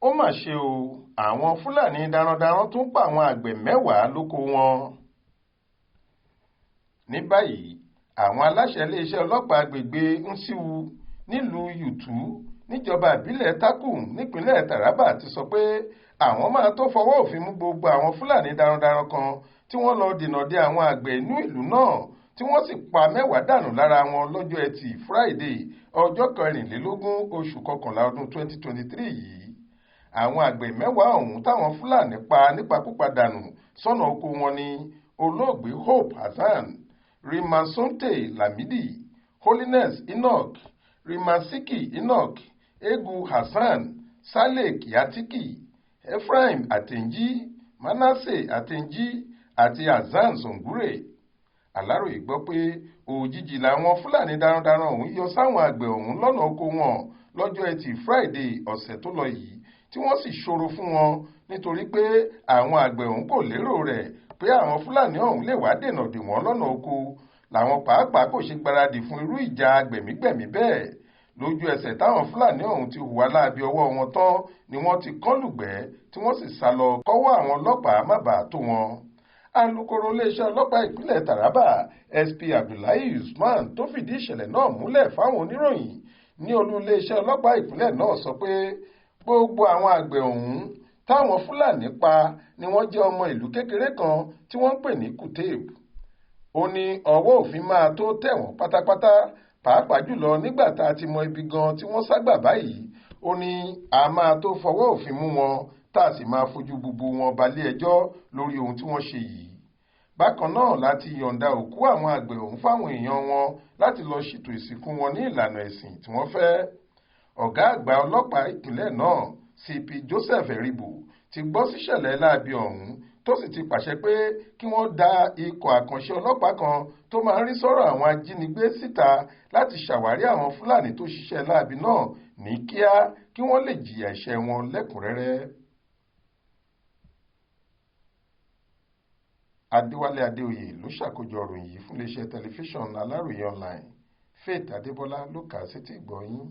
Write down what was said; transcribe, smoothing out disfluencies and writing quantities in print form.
ó mà ṣe o àwọn Fúlàní darandaran tún pa àwọn àgbẹ̀ mẹ́wàá lóko wọn. ní báyìí àwọn aláṣẹ iléeṣẹ́ ọlọ́pàá agbègbè Ṣeyi nílùú Yútù níjọba ìbílẹ̀ Takum nípínlẹ̀ Taraba ti sọ pé àwọn máa tó fọwọ́ òfin mú gbogbo àwọn Fúlàní darandaran kan tí wọ́n lọ dènà de àwọn àgbẹ̀ inú ìlú náà tí wọ́n sì pa mẹ́wàá dànù lára wọn lọ́jọ́ Ẹtì Friday ọjọ́ 24 oṣù kọkànlá ọdún 2023 yìí. Àwọn àgbẹ̀ mẹ́wàá ọ̀hún táwọn Fúlàní pa nípakúpa dànù sọ́nà oko wọn ni olóògbé Hope Hassan, Rimasonte Lamidi, Holiness Enoch, Rimasiki Enoch, Egu Hassan, Saleh Kyatiki, Ephraim Atenji, Manasseh Atenji àti Hassan Songure. Aláròyé gbọ́ pé òjijì làwọn Fúlàní darandaran ọ̀hún yọ sáwọn àgbẹ̀ ọ̀hún lọ́nà oko wọn lọ́jọ́ Ẹtì Friday ọ̀sẹ̀ tó lọ yìí tí wọ́n sì ṣòro fún wọn nítorí pé àwọn àgbẹ̀ ọ̀hún kò lérò rẹ̀ pé àwọn Fúlàní ọ̀hún lè wá dènà dè wọ́n lọ́nà oko làwọn pàápàá kò ṣe gbáradì fún irú ìjà gbẹ̀mígbẹ̀mí bẹ́ẹ̀. Lójú ẹsẹ̀ táwọn Fúlàní ọ̀hún ti hùwà láabi ọwọ́ wọn tán ni wọ́n ti kán lùgbẹ́ tí wọ́n sì sá lọ kọ́wọ́ àwọn ọlọ́pàá má bàa tó wọn. Alukoro iléeṣẹ́ ọlọ́pàá ìpínlẹ̀ Taraba SP Abdullahi Usman tó fìdí ìṣẹ̀lẹ̀ náà múlẹ̀ fáwọn oníròyìn ní olú iléeṣẹ́ ọlọ́pàá ìpínlẹ̀ náà sọ pé gbogbo àwọn àgbẹ̀ ọ̀hún táwọn Fúlàní pa ni wọ́n jẹ́ ọmọ ìlú kékeré kan tí wọ́n ń pè ní Kuteb. Ó ní ọwọ́ òfin máa tó tẹ̀ wọ́n pátápátá pàápàá jùlọ nígbà tá a ti mọ ibi gan tí wọ́n ságbà báyìí. Ó ní a máa tó fọwọ́ òfin mú wọn tá a sì máa fojú gbogbo wọn balẹ̀ ẹjọ́ lórí ohun tí wọ́n ṣe yìí. Bákan náà láti yọ̀ǹda òkú àwọn àgbẹ̀ ọ̀hún fáwọn èèyàn wọn láti lọ ṣètò ìsìnkú wọn ní ìlànà ẹ̀sìn tí wọ́n fẹ́. Ọ̀gá àgbà ọlọ́pàá ìpínlẹ̀ náà CP Joseph Eribo ti gbọ́ síṣẹ̀lẹ̀ láabi ọ̀hún tó sì ti pàṣẹ pé kí wọ́n dá ikọ̀ àkànṣe ọlọ́pàá kan tó máa ń rí sọ́rọ̀ àwọn ajínigbé síta láti ṣàwárí àwọn Fúlàní tó ṣiṣẹ́ láabi náà ní kíá kí wọ́n lè jìyà ẹ̀ṣẹ̀ wọn lẹ́kùnrẹ́rẹ́. Adéwálé Adéoyè ló ṣàkójọ ìròyìn yìí fún iléeṣẹ́ tẹlifíṣàn Aláròyé online. Faith Adébọ́lá ló kà á sétí ìgbọ́ yín.